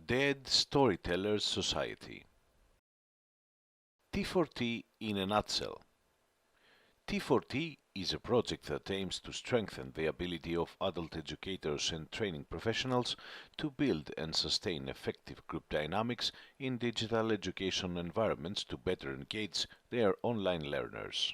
Dead Storytellers Society. T4T in a nutshell. T4T is a project that aims to strengthen the ability of adult educators and training professionals to build and sustain effective group dynamics in digital education environments to better engage their online learners.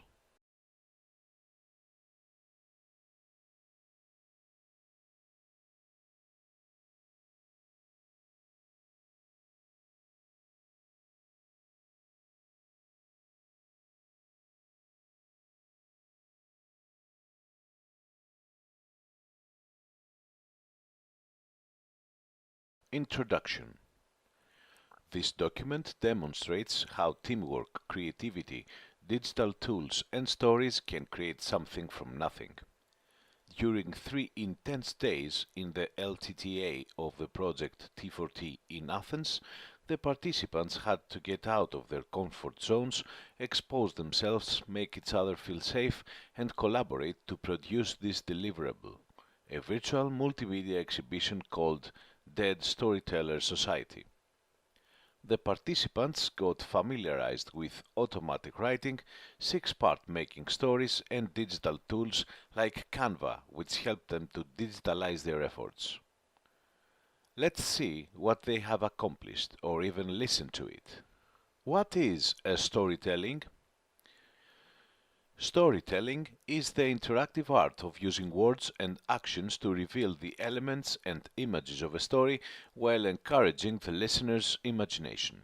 Introduction. This document demonstrates how teamwork, creativity, digital tools and stories can create something from nothing. During 3 intense days in the LTTA of the project T4T in Athens, the participants had to get out of their comfort zones, expose themselves, make each other feel safe, and collaborate to produce this deliverable, a virtual multimedia exhibition called Dead Storytellers Society. The participants got familiarized with automatic writing, 6-part making stories, and digital tools like Canva, which helped them to digitalize their efforts. Let's see what they have accomplished, or even listen to it. What is a storytelling? Storytelling is the interactive art of using words and actions to reveal the elements and images of a story while encouraging the listener's imagination.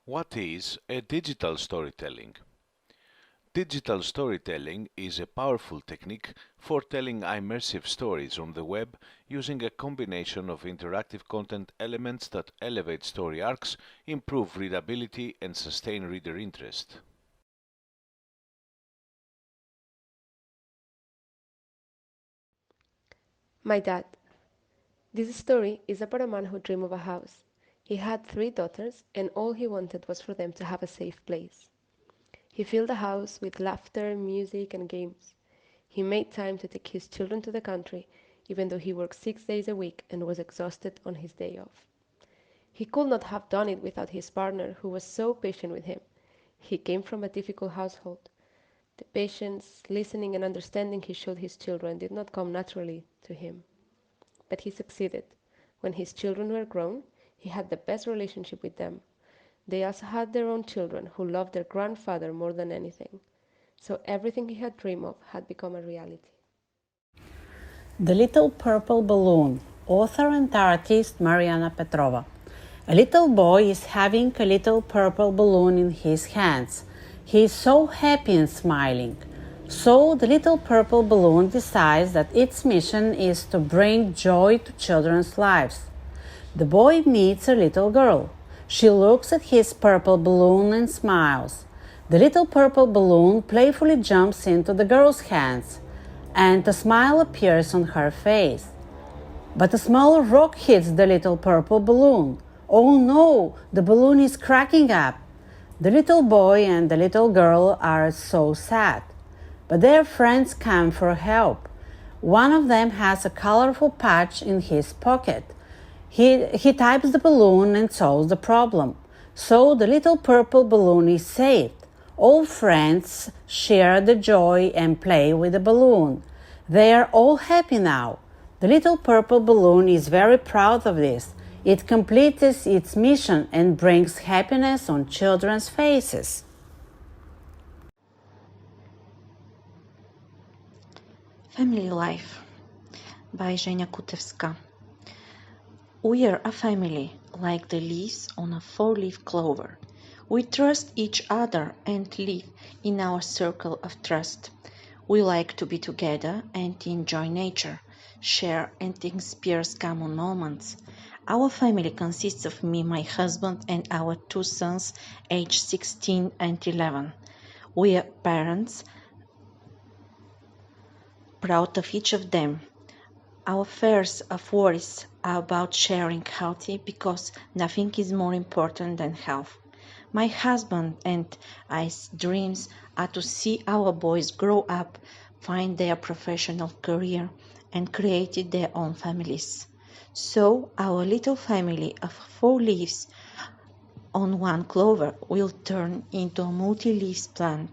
What is a digital storytelling? Digital storytelling is a powerful technique for telling immersive stories on the web using a combination of interactive content elements that elevate story arcs, improve readability, and sustain reader interest. My dad. This story is about a man who dreamed of a house. He had 3 daughters, and all he wanted was for them to have a safe place. He filled the house with laughter, music, and games. He made time to take his children to the country, even though he worked 6 days a week and was exhausted on his day off. He could not have done it without his partner, who was so patient with him. He came from a difficult household. The patience, listening, and understanding he showed his children did not come naturally to him. But he succeeded. When his children were grown, he had the best relationship with them. They also had their own children who loved their grandfather more than anything. So everything he had dreamed of had become a reality. The Little Purple Balloon, author and artist Mariana Petrova. A little boy is having a little purple balloon in his hands. He is so happy and smiling. So the little purple balloon decides that its mission is to bring joy to children's lives. The boy meets a little girl. She looks at his purple balloon and smiles. The little purple balloon playfully jumps into the girl's hands, and a smile appears on her face. But a small rock hits the little purple balloon. Oh no, the balloon is cracking up. The little boy and the little girl are so sad. But their friends come for help. One of them has a colorful patch in his pocket. He types the balloon and solves the problem. So the little purple balloon is saved. All friends share the joy and play with the balloon. They are all happy now. The little purple balloon is very proud of this. It completes its mission and brings happiness on children's faces. Family Life by Zhenya Kutevska. We are a family, like the leaves on a 4-leaf clover. We trust each other and live in our circle of trust. We like to be together and enjoy nature, share and experience common moments. Our family consists of me, my husband, and our 2 sons, aged 16 and 11. We are parents, proud of each of them. Our fears of worries are about sharing healthy because nothing is more important than health. My husband and I's dreams are to see our boys grow up, find their professional career, and create their own families. So our little family of 4 leaves on one clover will turn into a multi-leaf plant.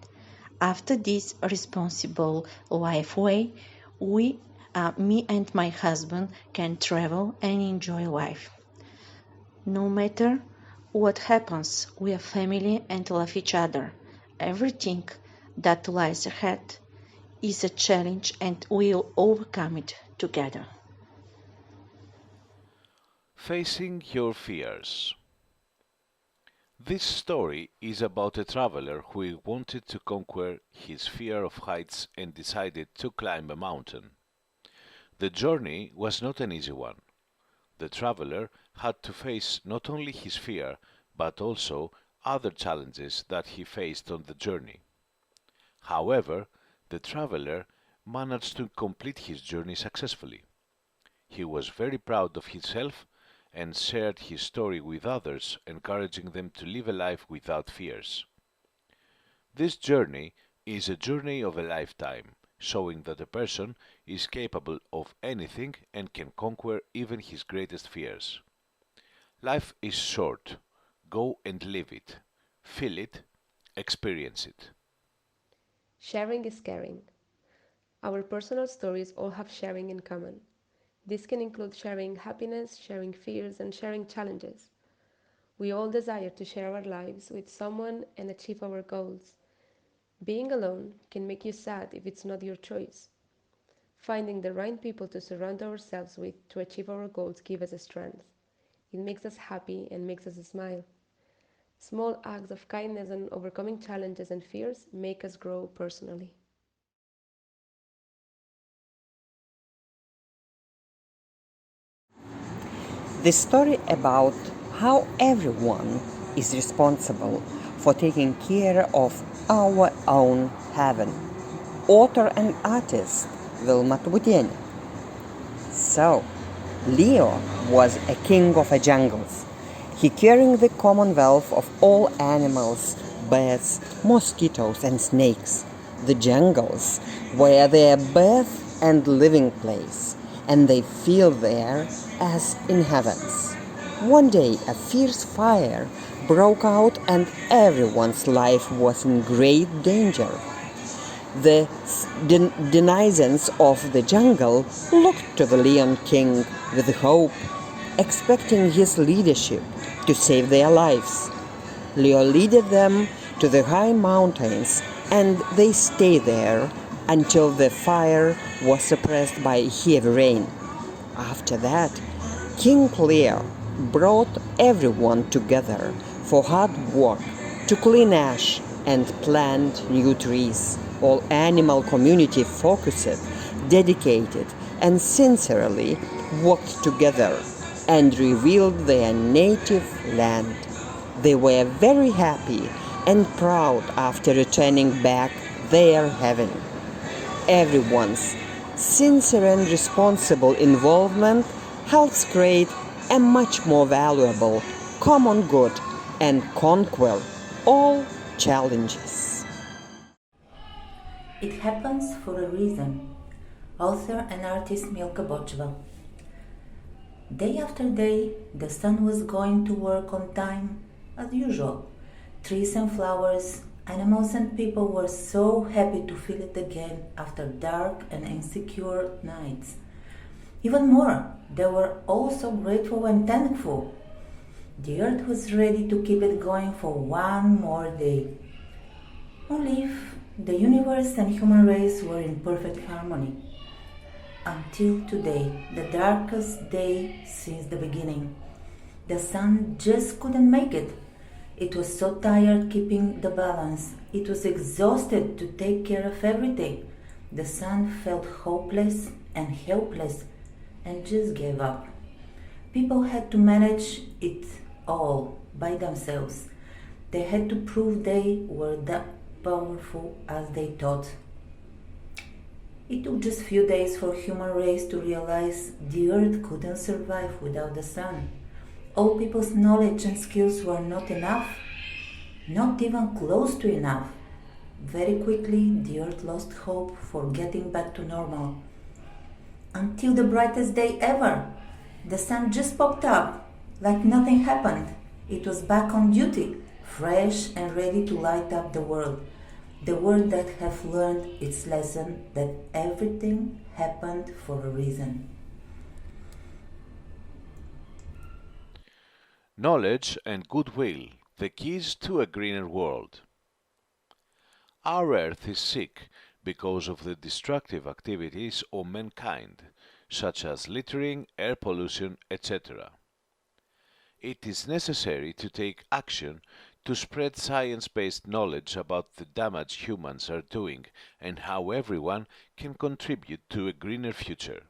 After this responsible life way, me and my husband can travel and enjoy life. No matter what happens, we are family and love each other. Everything that lies ahead is a challenge and we'll overcome it together. Facing your fears. This story is about a traveler who wanted to conquer his fear of heights and decided to climb a mountain. The journey was not an easy one. The traveler had to face not only his fear, but also other challenges that he faced on the journey. However, the traveler managed to complete his journey successfully. He was very proud of himself and shared his story with others, encouraging them to live a life without fears. This journey is a journey of a lifetime, showing that a person is capable of anything and can conquer even his greatest fears. Life is short. Go and live it. Feel it. Experience it. Sharing is caring. Our personal stories all have sharing in common. This can include sharing happiness, sharing fears, and sharing challenges. We all desire to share our lives with someone and achieve our goals. Being alone can make you sad if it's not your choice. Finding the right people to surround ourselves with to achieve our goals gives us a strength. It makes us happy and makes us smile. Small acts of kindness and overcoming challenges and fears make us grow personally. The story about how everyone is responsible for taking care of our own heaven. Author and artist Vilma Tbuteni. So, Leo was a king of the jungles. He carried the commonwealth of all animals, birds, mosquitoes, and snakes. The jungles were their birth and living place, and they feel there as in heavens. One day a fierce fire broke out and everyone's life was in great danger. The denizens of the jungle looked to the Lion King with hope, expecting his leadership to save their lives. Leo led them to the high mountains, and they stayed there until the fire was suppressed by heavy rain. After that, King Leo brought everyone together for hard work to clean ash and plant new trees. All animal community focused, dedicated, and sincerely worked together and revealed their native land. They were very happy and proud after returning back their heaven. Everyone's sincere and responsible involvement helps create a much more valuable common good and conquer all challenges. It happens for a reason. Author and artist Milka Bochval. Day after day, the sun was going to work on time as usual. Trees and flowers, animals and people were so happy to feel it again after dark and insecure nights. Even more, they were all so grateful and thankful. The earth was ready to keep it going for one more day. Only if the universe and human race were in perfect harmony. Until today, the darkest day since the beginning. The sun just couldn't make it. It was so tired keeping the balance. It was exhausted to take care of everything. The sun felt hopeless and helpless and just gave up. People had to manage it all by themselves. They had to prove they were that powerful as they thought. It took just few days for human race to realize the earth couldn't survive without the sun. All people's knowledge and skills were not enough, not even close to enough. Very quickly, the earth lost hope for getting back to normal. Until the brightest day ever, The sun just popped up, like nothing happened. It was back on duty, fresh and ready to light up the world. The world that have learned its lesson that everything happened for a reason. Knowledge and goodwill, the keys to a greener world. Our Earth is sick because of the destructive activities of mankind, such as littering, air pollution, etc. It is necessary to take action to spread science-based knowledge about the damage humans are doing and how everyone can contribute to a greener future.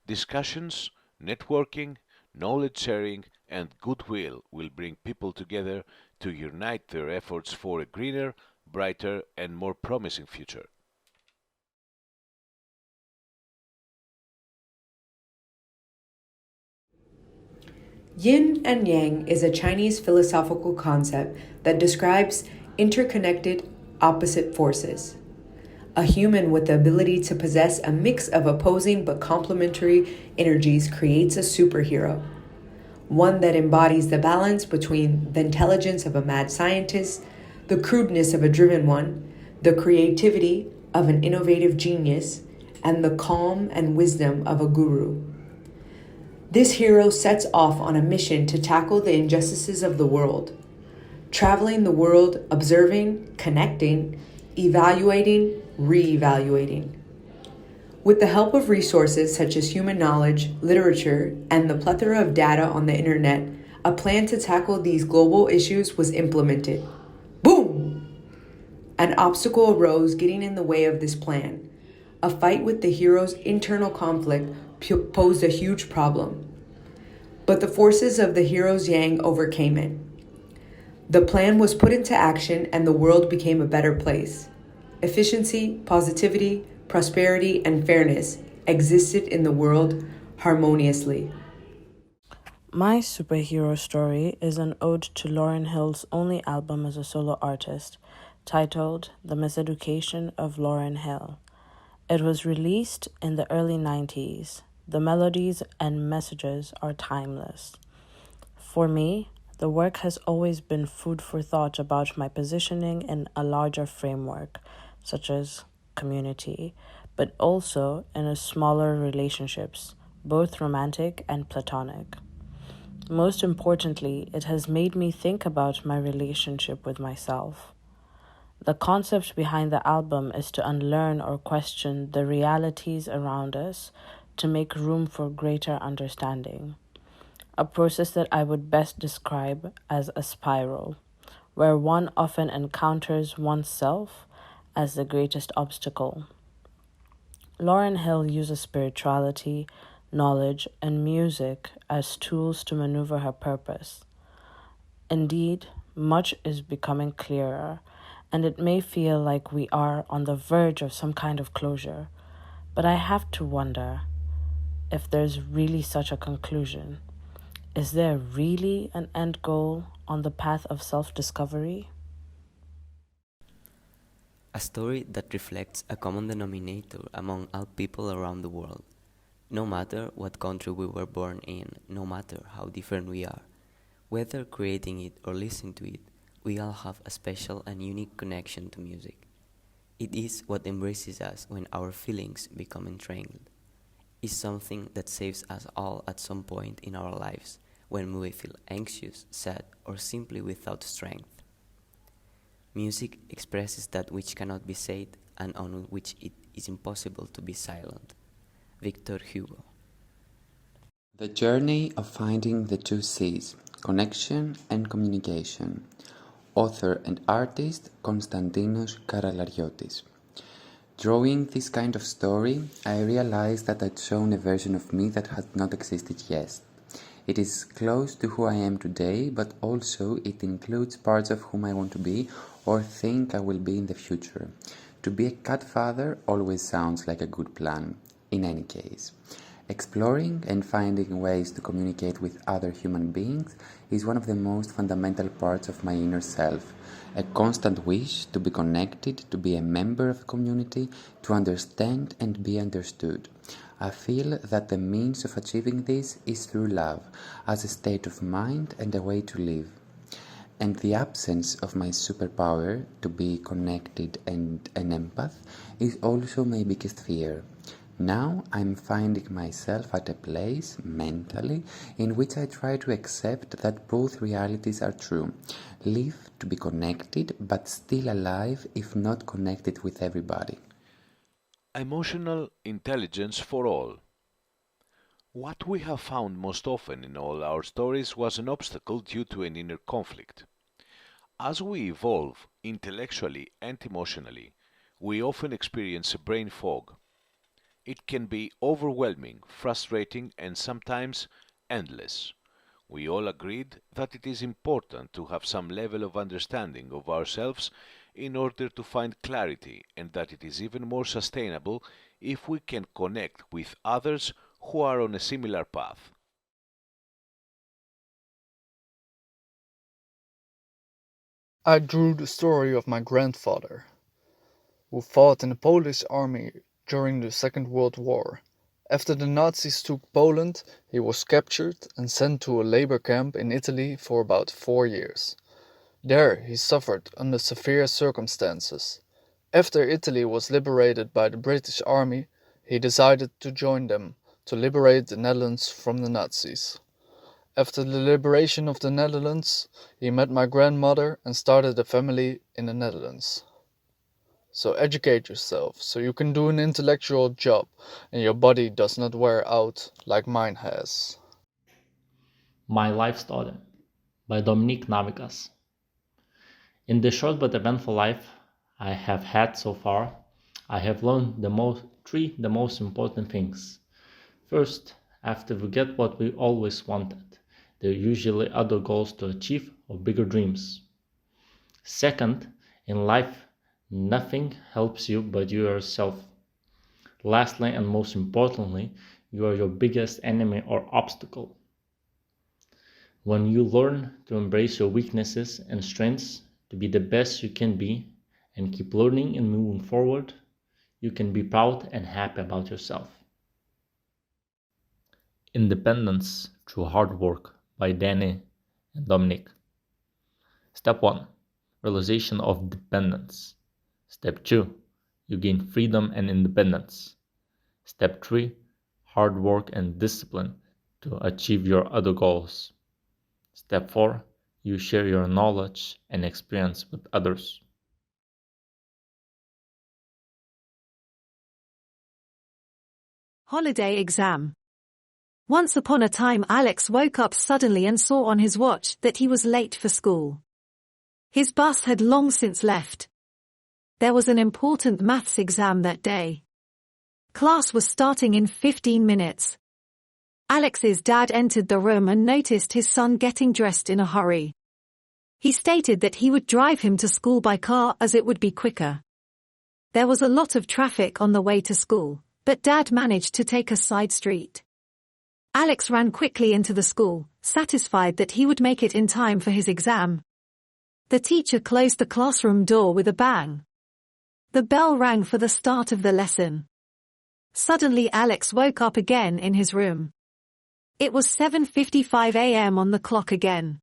Discussions, networking, knowledge sharing, and goodwill will bring people together to unite their efforts for a greener, brighter, and more promising future. Yin and Yang is a Chinese philosophical concept that describes interconnected opposite forces. A human with the ability to possess a mix of opposing but complementary energies creates a superhero, one that embodies the balance between the intelligence of a mad scientist, the crudeness of a driven one, the creativity of an innovative genius, and the calm and wisdom of a guru. This hero sets off on a mission to tackle the injustices of the world, traveling the world, observing, connecting, evaluating, re-evaluating. With the help of resources such as human knowledge, literature, and the plethora of data on the internet, a plan to tackle these global issues was implemented. Boom! An obstacle arose getting in the way of this plan. A fight with the hero's internal conflict posed a huge problem. But the forces of the hero's Yang overcame it. The plan was put into action and the world became a better place. Efficiency, positivity, prosperity, and fairness existed in the world harmoniously. My superhero story is an ode to Lauryn Hill's only album as a solo artist, titled The Miseducation of Lauryn Hill. It was released in the early 90s. The melodies and messages are timeless. For me, the work has always been food for thought about my positioning in a larger framework, such as community, but also in a smaller relationships, both romantic and platonic. Most importantly, it has made me think about my relationship with myself. The concept behind the album is to unlearn or question the realities around us to make room for greater understanding. A process that I would best describe as a spiral, where one often encounters oneself as the greatest obstacle. Lauryn Hill uses spirituality, knowledge, and music as tools to maneuver her purpose. Indeed, much is becoming clearer, and it may feel like we are on the verge of some kind of closure. But I have to wonder if there's really such a conclusion. Is there really an end goal on the path of self-discovery? A story that reflects a common denominator among all people around the world. No matter what country we were born in, no matter how different we are, whether creating it or listening to it, we all have a special and unique connection to music. It is what embraces us when our feelings become entangled. It's something that saves us all at some point in our lives when we feel anxious, sad, or simply without strength. Music expresses that which cannot be said and on which it is impossible to be silent. Victor Hugo. The Journey of Finding the Two C's, Connection and Communication. Author and artist Konstantinos Karalariotis. Drawing this kind of story, I realized that I'd shown a version of me that had not existed yet. It is close to who I am today, but also it includes parts of whom I want to be or think I will be in the future. To be a cat father always sounds like a good plan, in any case. Exploring and finding ways to communicate with other human beings is one of the most fundamental parts of my inner self. A constant wish to be connected, to be a member of a community, to understand and be understood. I feel that the means of achieving this is through love, as a state of mind and a way to live. And the absence of my superpower to be connected and an empath is also my biggest fear. Now I'm finding myself at a place, mentally, in which I try to accept that both realities are true. Live to be connected, but still alive if not connected with everybody. Emotional intelligence for all. What we have found most often in all our stories was an obstacle due to an inner conflict. As we evolve intellectually and emotionally, we often experience a brain fog. It can be overwhelming, frustrating, and sometimes endless. We all agreed that it is important to have some level of understanding of ourselves in order to find clarity, and that it is even more sustainable if we can connect with others who are on a similar path. I drew the story of my grandfather, who fought in the Polish army during the Second World War. After the Nazis took Poland, he was captured and sent to a labor camp in Italy for about 4 years. There he suffered under severe circumstances. After Italy was liberated by the British Army, he decided to join them to liberate the Netherlands from the Nazis. After the liberation of the Netherlands, he met my grandmother and started a family in the Netherlands. So educate yourself so you can do an intellectual job and your body does not wear out like mine has. My Life Story by Dominique Navigas. In the short but eventful life I have had so far, I have learned the most important things. First, after we get what we always wanted, there are usually other goals to achieve or bigger dreams. Second, in life, nothing helps you but you yourself. Lastly, and most importantly, you are your biggest enemy or obstacle. When you learn to embrace your weaknesses and strengths to be the best you can be and keep learning and moving forward, you can be proud and happy about yourself. Independence Through Hard Work by Danny and Dominic. Step 1. Realization of dependence. Step 2. You gain freedom and independence. Step 3. Hard work and discipline to achieve your other goals. Step 4. You share your knowledge and experience with others. Holiday exam. Once upon a time, Alex woke up suddenly and saw on his watch that he was late for school. His bus had long since left. There was an important maths exam that day. Class was starting in 15 minutes. Alex's dad entered the room and noticed his son getting dressed in a hurry. He stated that he would drive him to school by car as it would be quicker. There was a lot of traffic on the way to school, but Dad managed to take a side street. Alex ran quickly into the school, satisfied that he would make it in time for his exam. The teacher closed the classroom door with a bang. The bell rang for the start of the lesson. Suddenly Alex woke up again in his room. It was 7:55 a.m. on the clock again.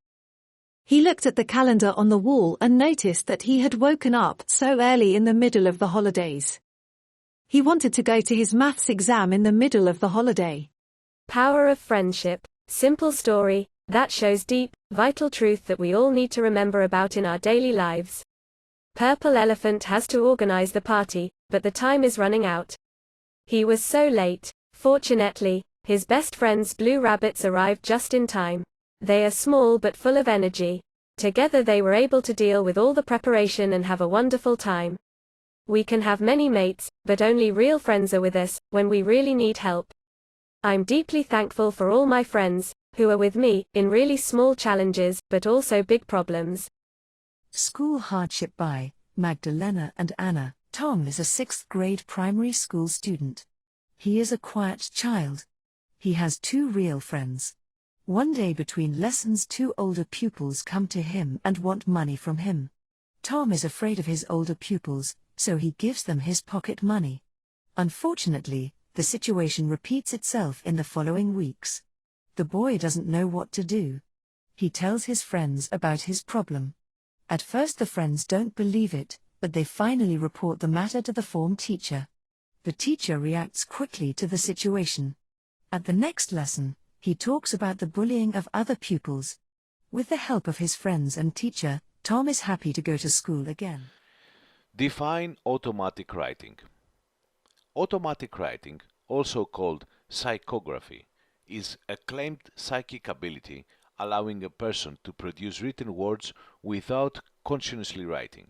He looked at the calendar on the wall and noticed that he had woken up so early in the middle of the holidays. He wanted to go to his maths exam in the middle of the holiday. Power of friendship. Simple story that shows deep, vital truth that we all need to remember about in our daily lives. Purple Elephant has to organize the party, but the time is running out. He was so late. Fortunately, his best friends Blue Rabbits arrived just in time. They are small but full of energy. Together they were able to deal with all the preparation and have a wonderful time. We can have many mates, but only real friends are with us when we really need help. I'm deeply thankful for all my friends, who are with me, in really small challenges, but also big problems. School Hardship by Magdalena and Anna. Tom is a 6th grade primary school student. He is a quiet child. He has 2 real friends. One day between lessons 2 older pupils come to him and want money from him. Tom is afraid of his older pupils, so he gives them his pocket money. Unfortunately, The situation repeats itself in the following weeks. The boy doesn't know what to do. He tells his friends about his problem. At first the friends don't believe it, but they finally report the matter to the form teacher. The teacher reacts quickly to the situation. At the next lesson, he talks about the bullying of other pupils. With the help of his friends and teacher, Tom is happy to go to school again. Define automatic writing. Automatic writing, also called psychography, is a claimed psychic ability allowing a person to produce written words without consciously writing.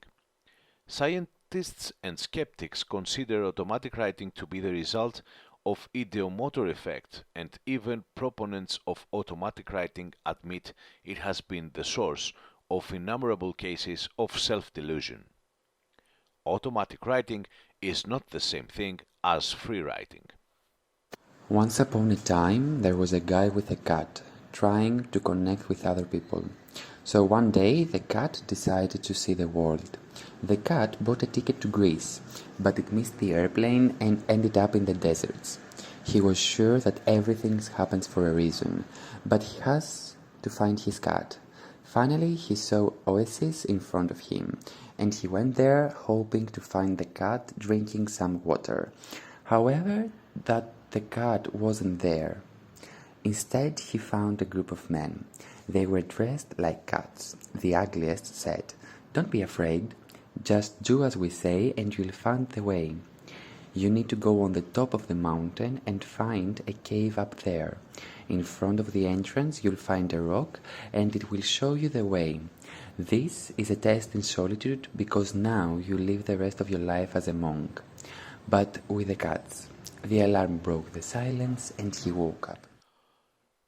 Scientists and skeptics consider automatic writing to be the result of ideomotor effect, and even proponents of automatic writing admit it has been the source of innumerable cases of self-delusion. Automatic writing is not the same thing as free writing. Once upon a time, there was a guy with a cat trying to connect with other people. So one day, the cat decided to see the world. The cat bought a ticket to Greece, but it missed the airplane and ended up in the deserts. He was sure that everything happens for a reason, but he has to find his cat. Finally, he saw oasis in front of him, and he went there hoping to find the cat drinking some water. However, the cat wasn't there. Instead, he found a group of men. They were dressed like cats. The ugliest said, "Don't be afraid. Just do as we say and you'll find the way. You need to go on the top of the mountain and find a cave up there. In front of the entrance you'll find a rock and it will show you the way. This is a test in solitude because now you live the rest of your life as a monk." But with the cats. The alarm broke the silence and he woke up.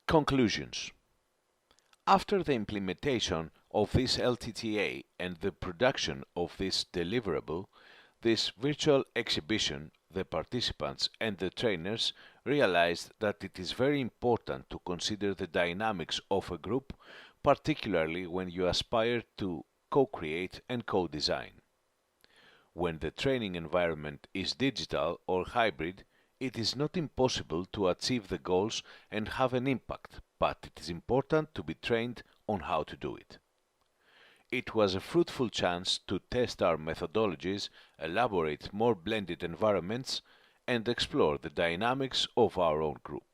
Conclusions. After the implementation of this LTTA and the production of this deliverable, this virtual exhibition, the participants and the trainers realized that it is very important to consider the dynamics of a group, particularly when you aspire to co-create and co-design. When the training environment is digital or hybrid, it is not impossible to achieve the goals and have an impact, but it is important to be trained on how to do it. It was a fruitful chance to test our methodologies, elaborate more blended environments, and explore the dynamics of our own group.